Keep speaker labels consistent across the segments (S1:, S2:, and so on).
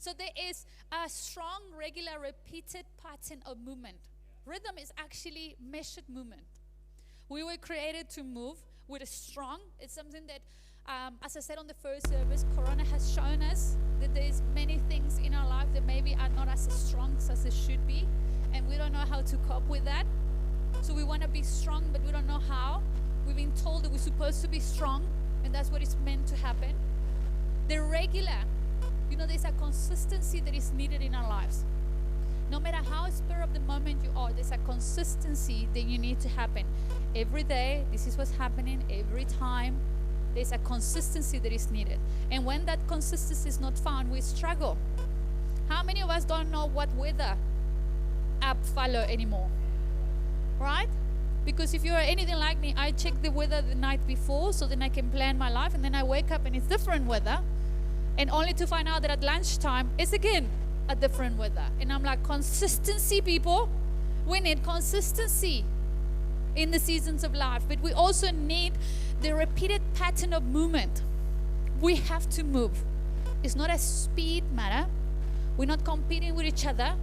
S1: So there is a strong, regular, repeated pattern of movement. Rhythm is actually measured movement. We were created to move with a strong. It's something that, as I said on the first service, Corona has shown us that there's many things in our life that maybe are not as strong as they should be, and we don't know how to cope with that. So we want to be strong, but we don't know how. We've been told that we're supposed to be strong, and that's what is meant to happen. The regular, there's a consistency that is needed in our lives. No matter how spur of the moment you are, there's a consistency that you need to happen. Every day, this is what's happening. Every time, there's a consistency that is needed. And when that consistency is not found, we struggle. How many of us don't know what weather app follow anymore? Right? Because if you're anything like me, I check the weather the night before so then I can plan my life, and then I wake up and it's different weather, and only to find out that at lunchtime it's again a different weather. And I'm like, consistency, people. We need consistency in the seasons of life, but we also need the repeated pattern of movement. We have to move. It's not a speed matter. We're not competing with each other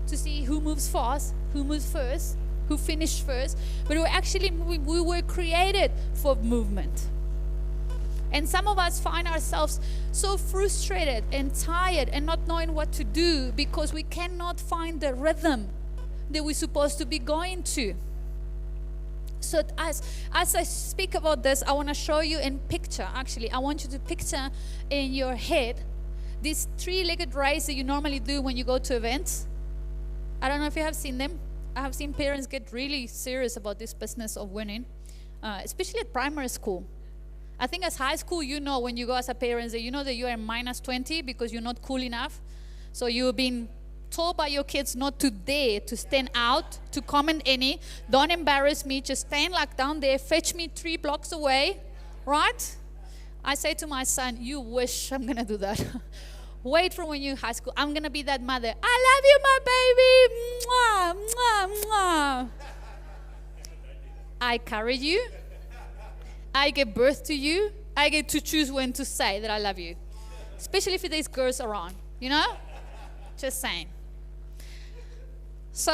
S1: to see who moves fast, who moves first, who finished first, but we're actually moving. We were created for movement. And some of us find ourselves so frustrated and tired and not knowing what to do because we cannot find the rhythm that we're supposed to be going to. So as I speak about this, I want to show you in picture. Actually, I want you to picture in your head this three-legged race that you normally do when you go to events. I don't know if you have seen them. I have seen parents get really serious about this business of winning, especially at primary school. I think as high school, when you go as a parent, that that you are minus 20 because you're not cool enough. So you've been told by your kids not to dare to stand out, to comment any. Don't embarrass me. Just stand like down there. Fetch me 3 blocks away. Right? I say to my son, you wish I'm going to do that. Wait for when you're in high school. I'm going to be that mother. I love you, my baby. Mwah, mwah, mwah. I carried you. I gave birth to you. I get to choose when to say that I love you. Especially if there's girls around, Just saying. So,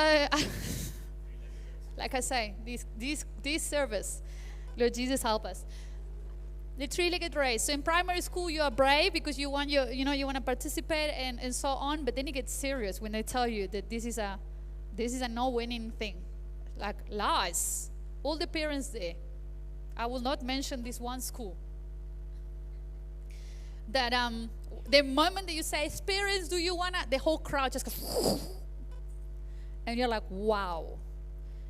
S1: like I say, this service, Lord Jesus, help us. The three-legged race. So in primary school, you are brave because you want you want to participate and so on. But then it gets serious when they tell you that this is a no-winning thing, like lies. All the parents there. I will not mention this one school. That the moment that you say, parents, do you wanna? The whole crowd just goes, and you're like, wow.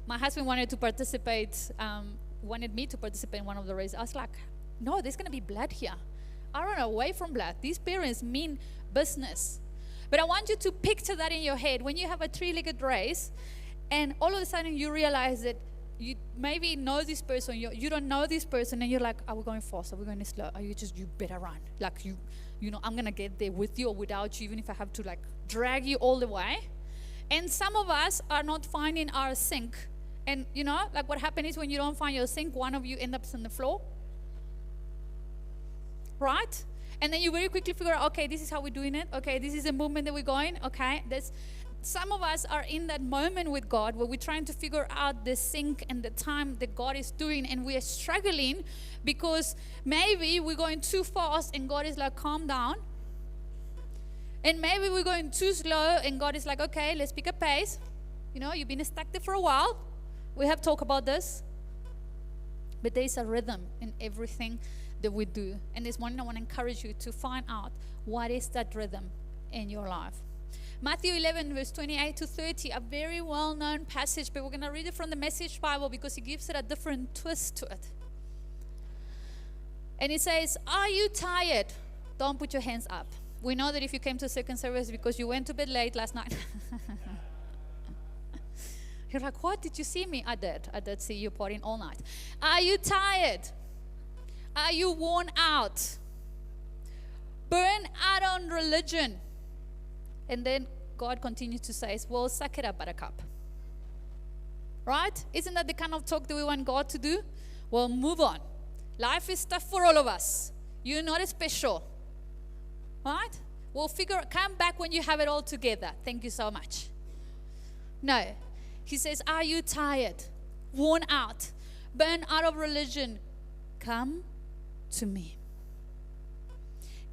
S1: My husband wanted me to participate in one of the races. I was like, no, there's gonna be blood here. I run away from blood. These parents mean business. But I want you to picture that in your head when you have a three-legged race, and all of a sudden you realize that you maybe know this person, you don't know this person, and you're like, are we going fast? Are we going slow? Are you better run? Like I'm going to get there with you or without you, even if I have to drag you all the way. And some of us are not finding our sync. And what happens is when you don't find your sync, one of you ends up on the floor. Right? And then you very quickly figure out, okay, this is how we're doing it. Okay, this is the movement that we're going. Okay, some of us are in that moment with God where we're trying to figure out the sync and the time that God is doing, and we are struggling because maybe we're going too fast and God is like, calm down. And maybe we're going too slow and God is like, okay, let's pick a pace. You've been stuck there for a while. We have talked about this. But there's a rhythm in everything that we do. And this morning I want to encourage you to find out what is that rhythm in your life. Matthew 11, verse 28 to 30, a very well-known passage, but we're going to read it from the Message Bible because it gives it a different twist to it. And it says, are you tired? Don't put your hands up. We know that if you came to second service because you went to bed late last night. You're like, what? Did you see me? I did see you partying all night. Are you tired? Are you worn out? Burn out on religion. And then God continues to say, well, suck it up, buttercup. Right? Isn't that the kind of talk that we want God to do? Well, move on. Life is tough for all of us. You're not special. Right? come back when you have it all together. Thank you so much. No. He says, are you tired, worn out, burned out of religion? Come to me.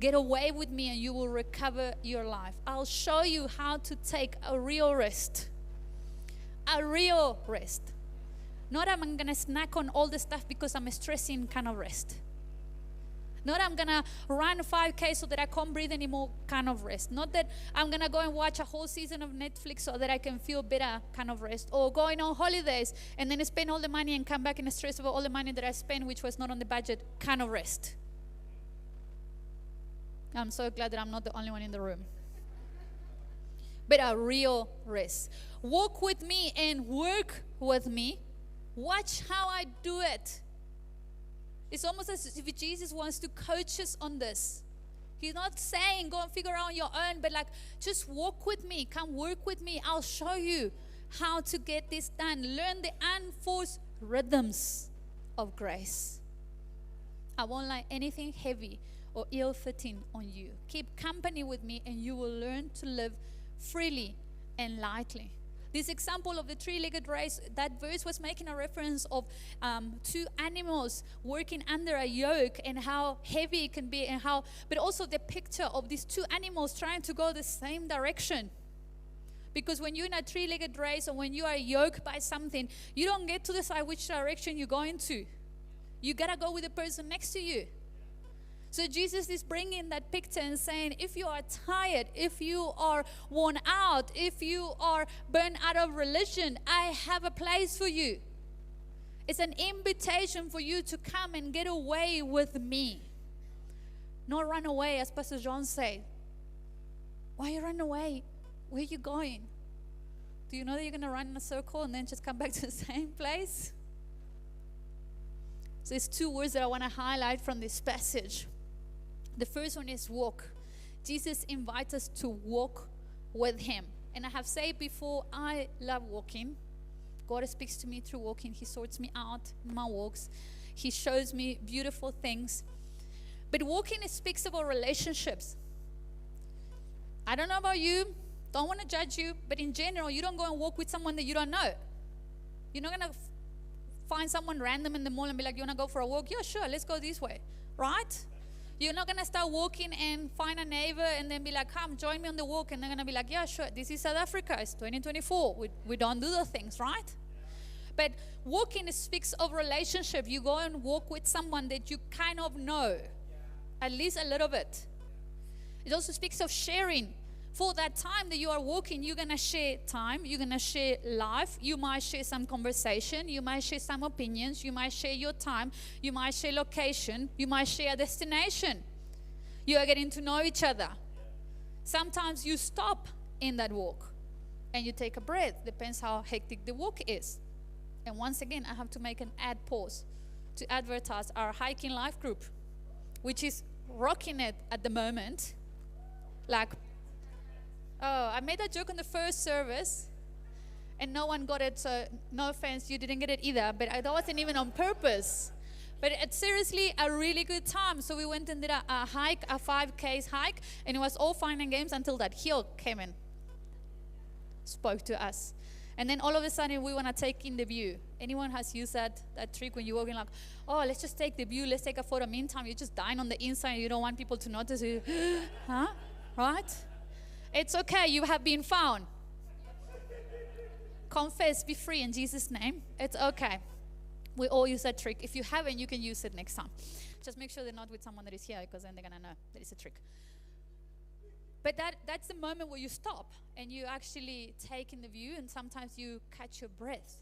S1: Get away with me and you will recover your life. I'll show you how to take a real rest. A real rest. Not I'm going to snack on all the stuff because I'm stressing kind of rest. Not I'm going to run 5K so that I can't breathe anymore kind of rest. Not that I'm going to go and watch a whole season of Netflix so that I can feel better kind of rest. Or going on holidays and then spend all the money and come back in a stress over all the money that I spent which was not on the budget kind of rest. I'm so glad that I'm not the only one in the room. But a real rest. Walk with me and work with me. Watch how I do it. It's almost as if Jesus wants to coach us on this. He's not saying go and figure out on your own, but like just walk with me. Come work with me. I'll show you how to get this done. Learn the unforced rhythms of grace. I won't lay anything heavy or ill-fitting on you. Keep company with me and you will learn to live freely and lightly. This example of the three-legged race, that verse was making a reference of two animals working under a yoke and how heavy it can be, and how, but also the picture of these two animals trying to go the same direction. Because when you're in a three-legged race or when you are yoked by something, you don't get to decide which direction you're going to. You gotta go with the person next to you. So Jesus is bringing that picture and saying, if you are tired, if you are worn out, if you are burned out of religion, I have a place for you. It's an invitation for you to come and get away with me. Not run away, as Pastor John said. Why you run away? Where are you going? Do you know that you're going to run in a circle and then just come back to the same place? So there's two words that I want to highlight from this passage. The first one is walk. Jesus invites us to walk with him. And I have said before, I love walking. God speaks to me through walking. He sorts me out in my walks. He shows me beautiful things. But walking speaks about relationships. I don't know about you. Don't want to judge you. But in general, you don't go and walk with someone that you don't know. You're not going to find someone random in the mall and be like, you want to go for a walk? Yeah, sure. Let's go this way. Right? You're not going to start walking and find a neighbor and then be like, come, join me on the walk. And they're going to be like, yeah, sure. This is South Africa. It's 2024. We don't do those things, right? But walking speaks of relationship. You go and walk with someone that you kind of know, at least a little bit. It also speaks of sharing. For that time that you are walking, you're going to share time. You're going to share life. You might share some conversation. You might share some opinions. You might share your time. You might share location. You might share a destination. You are getting to know each other. Sometimes you stop in that walk and you take a breath. Depends how hectic the walk is. And once again, I have to make an ad pause to advertise our hiking life group, which is rocking it at the moment. Like, oh, I made that joke on the first service and no one got it, so no offense, you didn't get it either, but that wasn't even on purpose. But it's seriously a really good time. So we went and did a hike, a 5K hike, and it was all fun and games until that hill came in, spoke to us. And then all of a sudden we want to take in the view. Anyone has used that trick when you're walking like, oh, let's just take the view, let's take a photo. Meantime, you're just dying on the inside, you don't want people to notice you. Huh? Right? It's okay, you have been found. Confess, be free in Jesus' name. It's okay. We all use that trick. If you haven't, you can use it next time. Just make sure they're not with someone that is here, because then they're going to know that it's a trick. But that's the moment where you stop and you actually take in the view, and sometimes you catch your breath.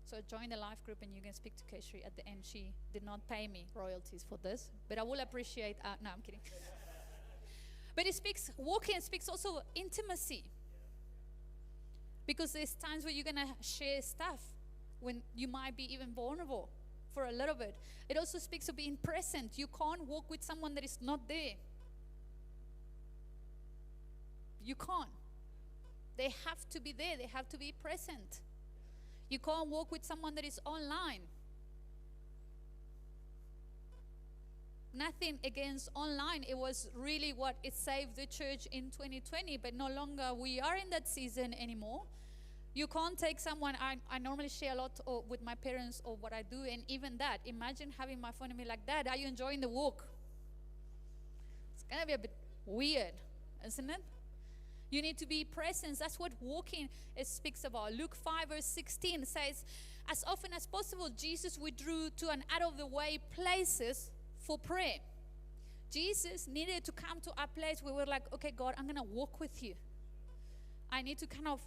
S1: So join the life group and you can speak to Keshri at the end. She did not pay me royalties for this, but I will appreciate, no, I'm kidding. But walking speaks also intimacy. Because there's times where you're going to share stuff when you might be even vulnerable for a little bit. It also speaks of being present. You can't walk with someone that is not there. You can't. They have to be there. They have to be present. You can't walk with someone that is online. nothing against online. It was really what it saved the church in 2020, but no longer we are in that season anymore. You can't take someone, I normally share a lot with my parents or what I do, and even that, imagine having my phone and be like, Dad, are you enjoying the walk? It's going to be a bit weird, isn't it? You need to be present. That's what walking speaks about. Luke 5 verse 16 says, as often as possible, Jesus withdrew to an out-of-the-way places for prayer. Jesus needed to come to a place where we're like, okay, God, I'm going to walk with you. I need to kind of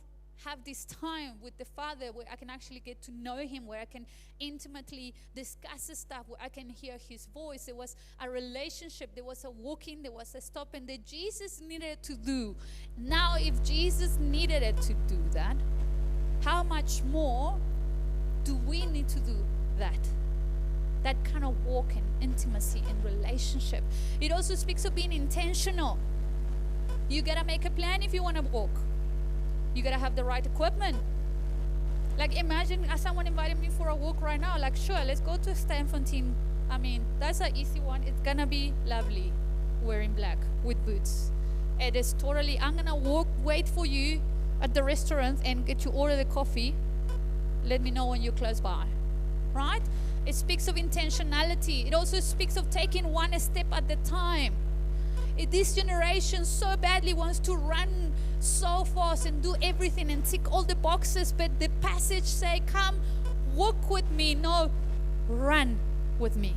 S1: have this time with the Father where I can actually get to know Him, where I can intimately discuss the stuff, where I can hear His voice. There was a relationship, there was a walking, there was a stopping that Jesus needed to do. Now, if Jesus needed it to do that, how much more do we need to do that? That kind of walk in intimacy and relationship. It also speaks of being intentional. You got to make a plan if you want to walk. You got to have the right equipment. Like imagine someone invited me for a walk right now. Like, sure, let's go to Stanfontein. I mean, that's an easy one. It's going to be lovely wearing black with boots. It is totally, I'm going to wait for you at the restaurant and get you order the coffee. Let me know when you're close by. Right? It speaks of intentionality. It also speaks of taking one step at a time. This generation so badly wants to run so fast and do everything and tick all the boxes, but the passage say, come walk with me, no, run with me.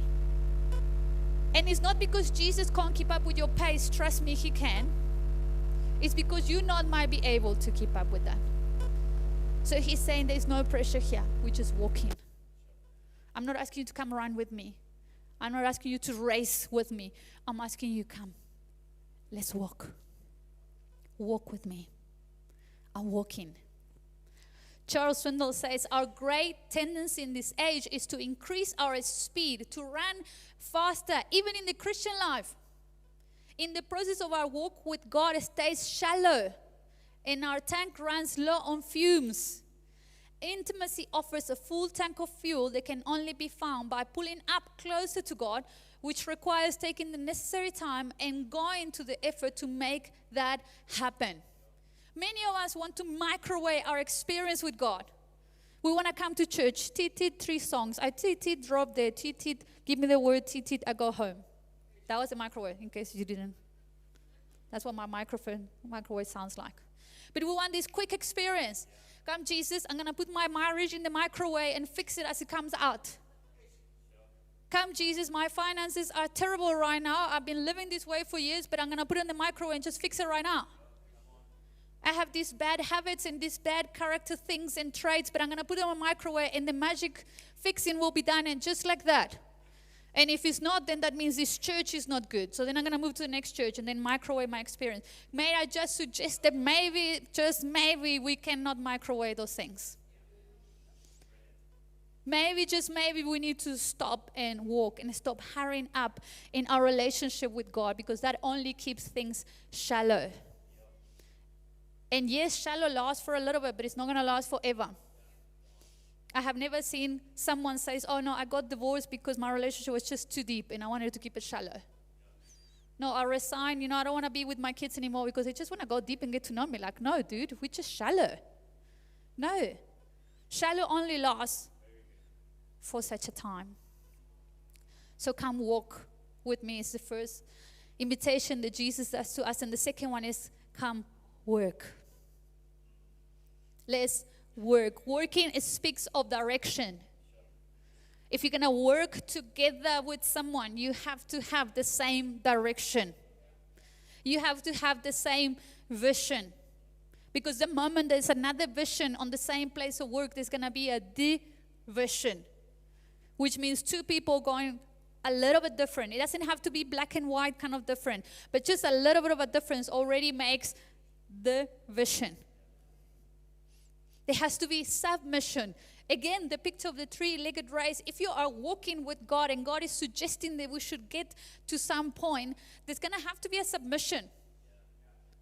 S1: And it's not because Jesus can't keep up with your pace. Trust me, He can. It's because you not might be able to keep up with that. So He's saying there's no pressure here. We're just walking. I'm not asking you to come run with me. I'm not asking you to race with me. I'm asking you, come. Let's walk. Walk with me. I'm walking. Charles Swindoll says, our great tendency in this age is to increase our speed, to run faster, even in the Christian life. In the process of our walk with God, it stays shallow, and our tank runs low on fumes. Intimacy offers a full tank of fuel that can only be found by pulling up closer to God, which requires taking the necessary time and going to the effort to make that happen. Many of us want to microwave our experience with God. We want to come to church, tit, 3 songs. I tit, drop there, tit, give me the word, tit, I go home. That was a microwave, in case you didn't. That's what my microwave sounds like. But we want this quick experience. Come, Jesus, I'm going to put my marriage in the microwave and fix it as it comes out. Come, Jesus, my finances are terrible right now. I've been living this way for years, but I'm going to put it in the microwave and just fix it right now. I have these bad habits and these bad character things and traits, but I'm going to put it in the microwave and the magic fixing will be done, and just like that. And if it's not, then that means this church is not good. So then I'm going to move to the next church and then microwave my experience. May I just suggest that maybe, just maybe, we cannot microwave those things. Maybe, just maybe, we need to stop and walk and stop hurrying up in our relationship with God, because that only keeps things shallow. And yes, shallow lasts for a little bit, but it's not going to last forever. I have never seen someone say, oh no, I got divorced because my relationship was just too deep and I wanted to keep it shallow. No, I resign, I don't want to be with my kids anymore because they just want to go deep and get to know me. Like, no, dude, we're just shallow. No. Shallow only lasts for such a time. So come walk with me is the first invitation that Jesus does to us. And the second one is come work. Let's work. Working, it speaks of direction. If you're going to work together with someone, you have to have the same direction. You have to have the same vision. Because the moment there's another vision on the same place of work, there's going to be a division. Which means two people going a little bit different. It doesn't have to be black and white kind of different. But just a little bit of a difference already makes the vision. There has to be submission. Again, the picture of the three-legged race. If you are walking with God and God is suggesting that we should get to some point, there's going to have to be a submission.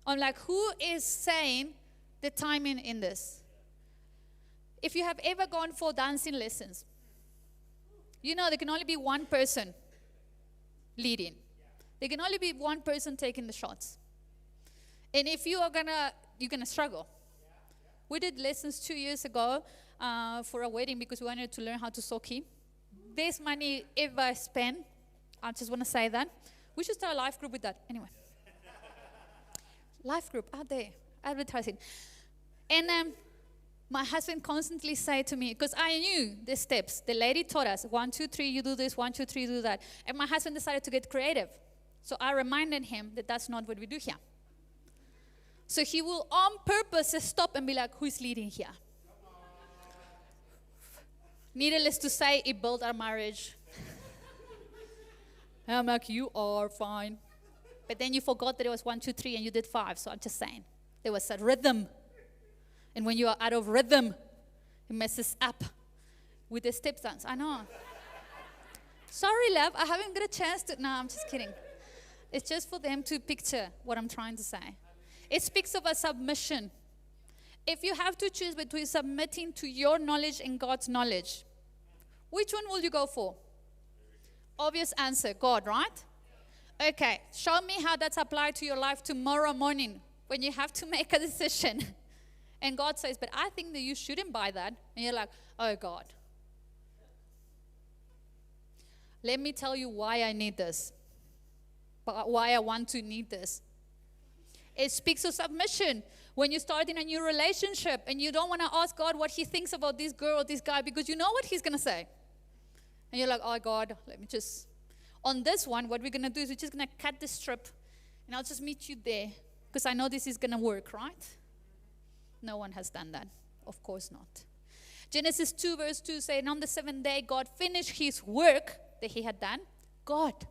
S1: On like, who is saying the timing in this? If you have ever gone for dancing lessons, there can only be one person. leading. There can only be one person taking the shots. And if you're gonna struggle. We did lessons 2 years ago for a wedding because we wanted to learn how to soki. Best money ever spent. I just want to say that. We should start a life group with that. Anyway. Life group out there, advertising. And my husband constantly said to me, because I knew the steps. The lady taught us, 1, 2, 3, you do this, 1, 2, 3, you do that. And my husband decided to get creative. So I reminded him that that's not what we do here. So he will on purpose stop and be like, who's leading here? Needless to say, it built our marriage. And I'm like, you are fine. But then you forgot that it was 1, 2, 3 and you did 5. So I'm just saying, there was a rhythm. And when you are out of rhythm, it messes up with the step dance. I know. Sorry, love, I haven't got a chance to. No, I'm just kidding. It's just for them to picture what I'm trying to say. It speaks of a submission. If you have to choose between submitting to your knowledge and God's knowledge, which one will you go for? Obvious answer, God, right? Okay, show me how that's applied to your life tomorrow morning when you have to make a decision. And God says, but I think that you shouldn't buy that. And you're like, oh God. Let me tell you why I need this. Why I want to need this. It speaks of submission. When you start in a new relationship and you don't want to ask God what he thinks about this girl or this guy because you know what he's going to say. And you're like, oh God, let me just. On this one, what we're going to do is we're just going to cut the strip and I'll just meet you there because I know this is going to work, right? No one has done that. Of course not. Genesis 2 verse 2 says, and on the 7th day, God finished his work that he had done. God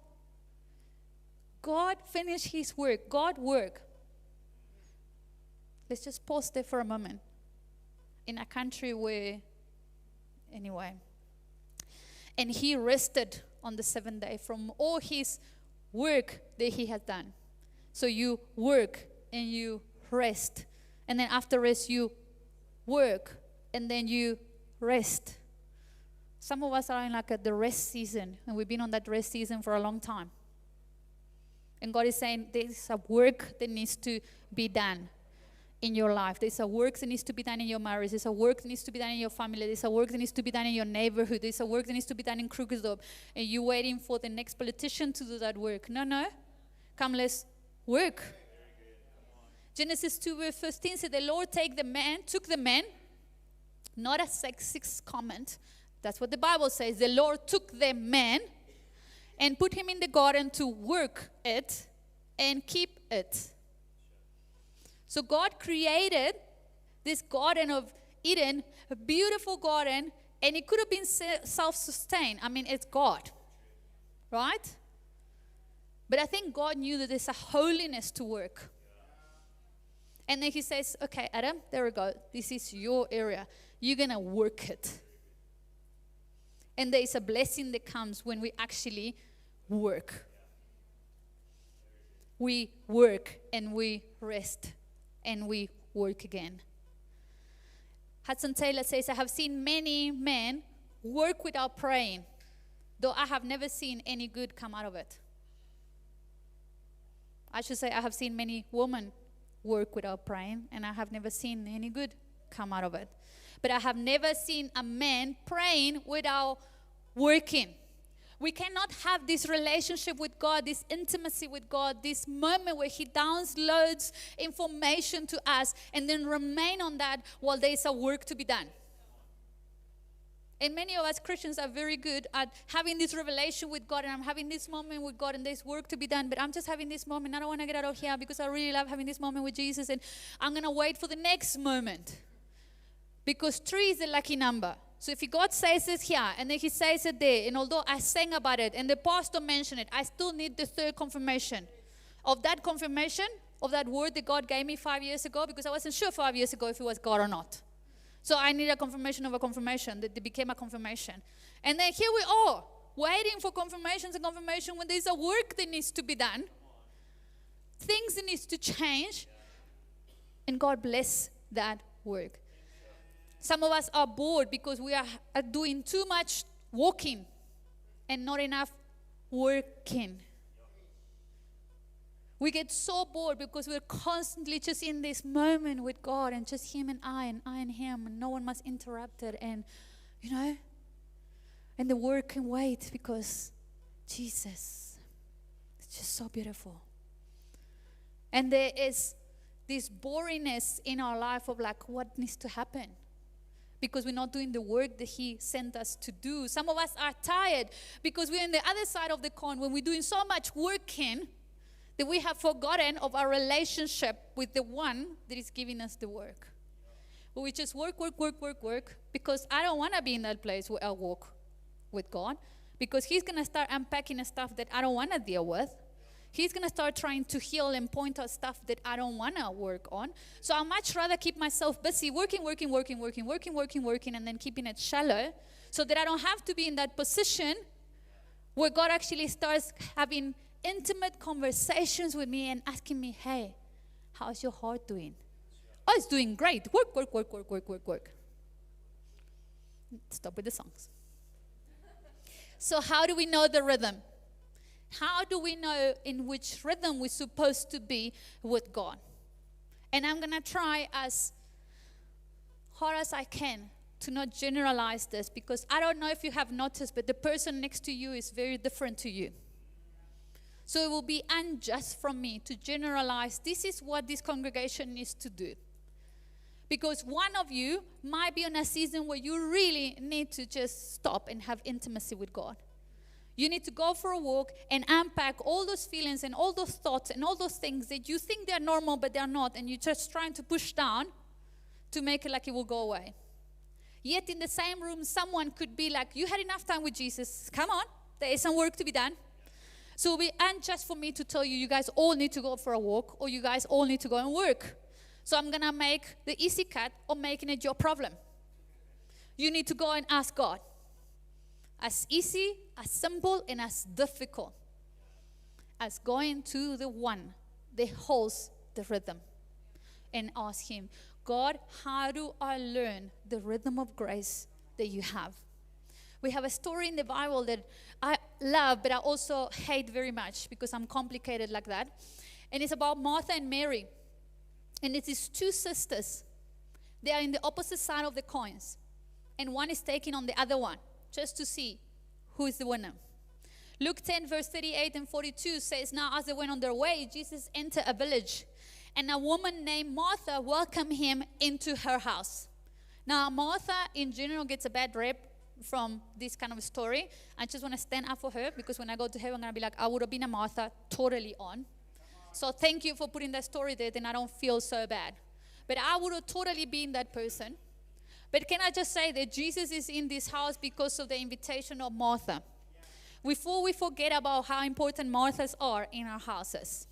S1: finished his work. God work. Let's just pause there for a moment. In a country where, anyway. And he rested on the 7th day from all his work that he had done. So you work and you rest. And then after rest, you work and then you rest. Some of us are in like the rest season, and we've been on that rest season for a long time. And God is saying there's a work that needs to be done in your life. There's a work that needs to be done in your marriage. There's a work that needs to be done in your family. There's a work that needs to be done in your neighborhood. There's a work that needs to be done in Krugersdorp. And you're waiting for the next politician to do that work. No. Come, let's work. Genesis 2 verse 15 said, the Lord took the man, not a sexist comment. That's what the Bible says. The Lord took the man and put him in the garden to work it and keep it. So God created this Garden of Eden, a beautiful garden, and it could have been self-sustained. I mean, it's God, right? But I think God knew that there's a holiness to work. And then he says, okay, Adam, there we go. This is your area. You're going to work it. And there is a blessing that comes when we actually work. We work and we rest and we work again. Hudson Taylor says, I have seen many men work without praying, though I have never seen any good come out of it. I should say I have seen many women work without praying, and I have never seen any good come out of it. But I have never seen a man praying without working. We cannot have this relationship with God, this intimacy with God, this moment where he downloads information to us and then remain on that while there is a work to be done. And many of us Christians are very good at having this revelation with God, and I'm having this moment with God, and there's work to be done, but I'm just having this moment. I don't want to get out of here because I really love having this moment with Jesus, and I'm going to wait for the next moment. Because 3 is the lucky number. So if God says it here, and then he says it there, and although I sang about it, and the pastor mentioned it, I still need the third confirmation of that confirmation, of that word that God gave me 5 years ago, because I wasn't sure 5 years ago if it was God or not. So I need a confirmation of a confirmation that it became a confirmation. And then here we are, waiting for confirmations and confirmation when there's a work that needs to be done, things that needs to change, and God bless that work. Some of us are bored because we are doing too much walking and not enough working. We get so bored because we're constantly just in this moment with God and just him and I and him, and no one must interrupt it. And, and the word can wait because Jesus, it's just so beautiful. And there is this boringness in our life of like, what needs to happen? Because we're not doing the work that he sent us to do. Some of us are tired because we're on the other side of the coin when we're doing so much working that we have forgotten of our relationship with the one that is giving us the work. But we just work, because I don't want to be in that place where I walk with God, because he's going to start unpacking stuff that I don't want to deal with. He's going to start trying to heal and point out stuff that I don't want to work on. So I'd much rather keep myself busy working, and then keeping it shallow so that I don't have to be in that position where God actually starts having intimate conversations with me and asking me, hey, how's your heart doing? Oh, it's doing great. Work. Stop with the songs. So how do we know the rhythm? How do we know in which rhythm we're supposed to be with God? And I'm going to try as hard as I can to not generalize this, because I don't know if you have noticed, but the person next to you is very different to you. So it will be unjust from me to generalize, this is what this congregation needs to do. Because one of you might be on a season where you really need to just stop and have intimacy with God. You need to go for a walk and unpack all those feelings and all those thoughts and all those things that you think they're normal but they're not, and you're just trying to push down to make it like it will go away. Yet in the same room, someone could be like, you had enough time with Jesus. Come on, there is some work to be done. So it will be unjust for me to tell you, you guys all need to go for a walk, or you guys all need to go and work. So I'm going to make the easy cut of making it your problem. You need to go and ask God. As easy, as simple, and as difficult as going to the one that holds the rhythm and ask him, God, how do I learn the rhythm of grace that you have? We have a story in the Bible that I love, but I also hate very much because I'm complicated like that. And it's about Martha and Mary. And it's these two sisters. They are in the opposite side of the coins. And one is taking on the other one, just to see who is the winner. Luke 10 verse 38 and 42 says, now as they went on their way, Jesus entered a village, and a woman named Martha welcomed him into her house. Now Martha in general gets a bad rep from this kind of story. I just want to stand up for her, because when I go to heaven, I'm going to be like, I would have been a Martha totally on. So thank you for putting that story there, then I don't feel so bad. But I would have totally been that person. But can I just say that Jesus is in this house because of the invitation of Martha. Before we forget about how important Marthas are in our houses.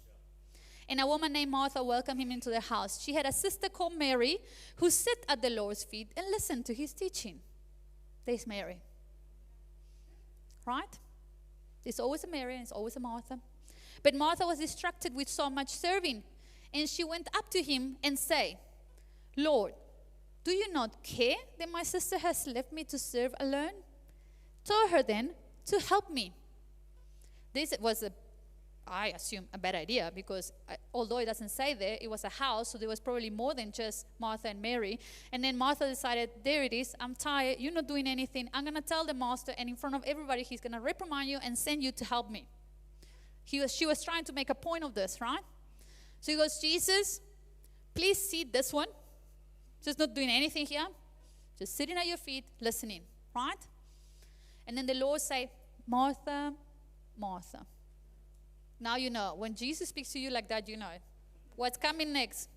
S1: And a woman named Martha welcomed him into the house. She had a sister called Mary who sat at the Lord's feet and listened to his teaching. There's Mary. Right? There's always a Mary and there's always a Martha. But Martha was distracted with so much serving. And she went up to him and said, Lord, do you not care that my sister has left me to serve alone? Tell her then to help me. This was, I assume, a bad idea, because although it doesn't say there, it was a house, so there was probably more than just Martha and Mary. And then Martha decided, there it is, I'm tired, you're not doing anything. I'm going to tell the master, and in front of everybody, he's going to reprimand you and send you to help me. She was trying to make a point of this, right? So he goes, Jesus, please see this one. Just not doing anything here. Just sitting at your feet, listening, right? And then the Lord say, Martha, Martha. Now you know. When Jesus speaks to you like that, you know. What's coming next?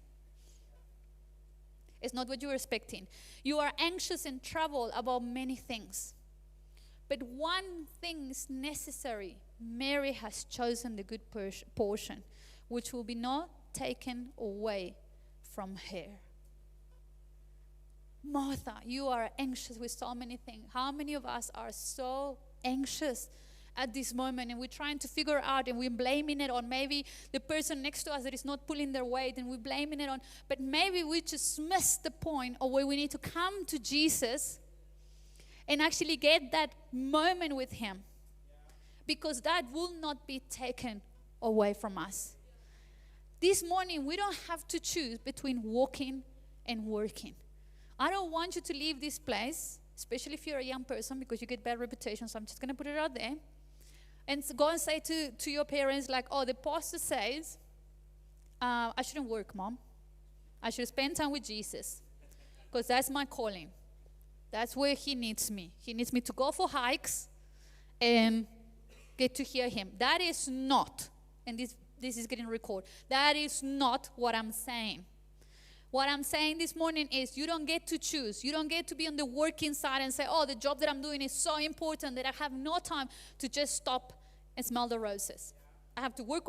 S1: It's not what you were expecting. You are anxious and troubled about many things. But one thing is necessary. Mary has chosen the good portion, which will be not taken away from her. Martha, you are anxious with so many things. How many of us are so anxious at this moment, and we're trying to figure out, and we're blaming it on maybe the person next to us that is not pulling their weight, and we're blaming it on, but maybe we just missed the point of where we need to come to Jesus and actually get that moment with him, because that will not be taken away from us. This morning, we don't have to choose between walking and working. I don't want you to leave this place, especially if you're a young person, because you get bad reputation, so I'm just going to put it out there. And go and say to your parents, like, oh, the pastor says, I shouldn't work, Mom. I should spend time with Jesus, because that's my calling. That's where he needs me. He needs me to go for hikes and get to hear him. That is not, and this is getting recorded, that is not what I'm saying. What I'm saying this morning is you don't get to choose. You don't get to be on the working side and say, oh, the job that I'm doing is so important that I have no time to just stop and smell the roses. I have to work.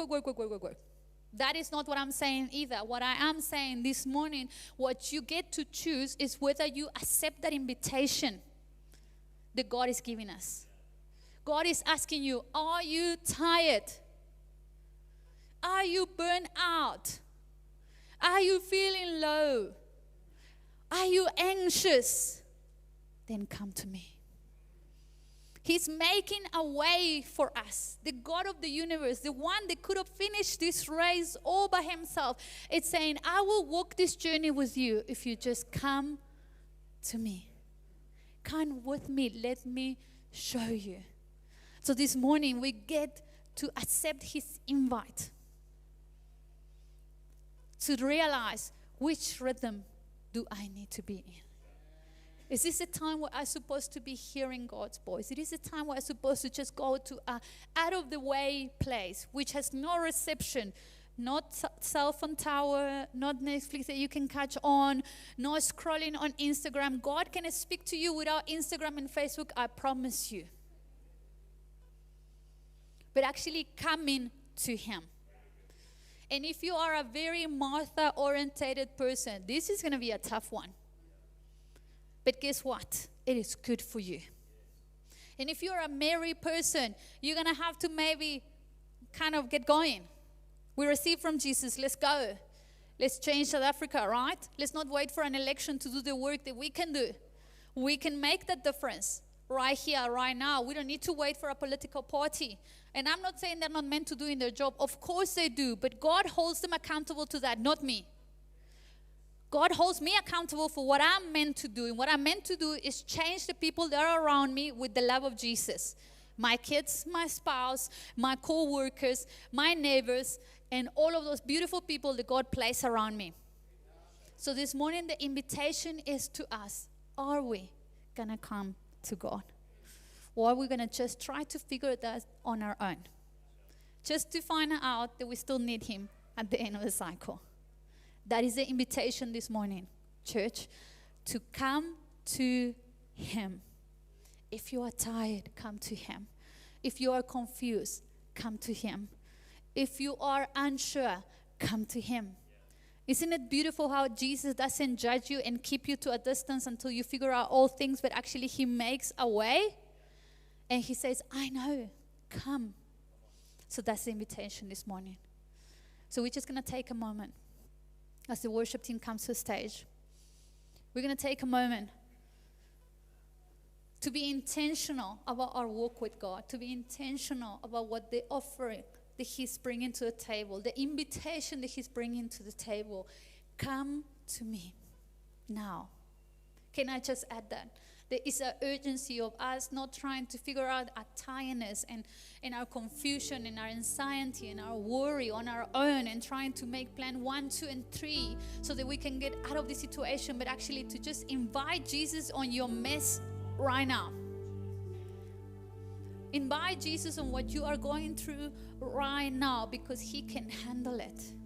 S1: That is not what I'm saying either. What I am saying this morning, what you get to choose is whether you accept that invitation that God is giving us. God is asking you, are you tired? Are you burnt out? Are you feeling low? Are you anxious? Then come to me. He's making a way for us. The God of the universe, the one that could have finished this race all by himself. It's saying, I will walk this journey with you if you just come to me. Come with me. Let me show you. So this morning we get to accept his invite. To realize which rhythm do I need to be in. Is this a time where I'm supposed to be hearing God's voice? It is a time where I'm supposed to just go to an out-of-the-way place, which has no reception, not cell phone tower, not Netflix that you can catch on, no scrolling on Instagram. God can speak to you without Instagram and Facebook, I promise you. But actually coming to him. And if you are a very Martha-orientated person, this is going to be a tough one. But guess what? It is good for you. And if you're a Mary person, you're going to have to maybe kind of get going. We receive from Jesus. Let's go. Let's change South Africa, right? Let's not wait for an election to do the work that we can do. We can make that difference right here, right now. We don't need to wait for a political party. And I'm not saying they're not meant to do in their job. Of course they do. But God holds them accountable to that, not me. God holds me accountable for what I'm meant to do. And what I'm meant to do is change the people that are around me with the love of Jesus. My kids, my spouse, my co-workers, my neighbors, and all of those beautiful people that God placed around me. So this morning the invitation is to us. Are we going to come to God? Or are we going to just try to figure that on our own? Just to find out that we still need him at the end of the cycle. That is the invitation this morning, church, to come to him. If you are tired, come to him. If you are confused, come to him. If you are unsure, come to him. Isn't it beautiful how Jesus doesn't judge you and keep you to a distance until you figure out all things, but actually he makes a way? And he says, I know, come. So that's the invitation this morning. So we're just going to take a moment as the worship team comes to the stage. We're going to take a moment to be intentional about our walk with God, to be intentional about what the offering that he's bringing to the table, the invitation that he's bringing to the table. Come to me now. Can I just add that? There is an urgency of us not trying to figure out our tiredness and our confusion and our anxiety and our worry on our own and trying to make plan 1, 2, and 3 so that we can get out of the situation, but actually to just invite Jesus on your mess right now. Invite Jesus on what you are going through right now because he can handle it.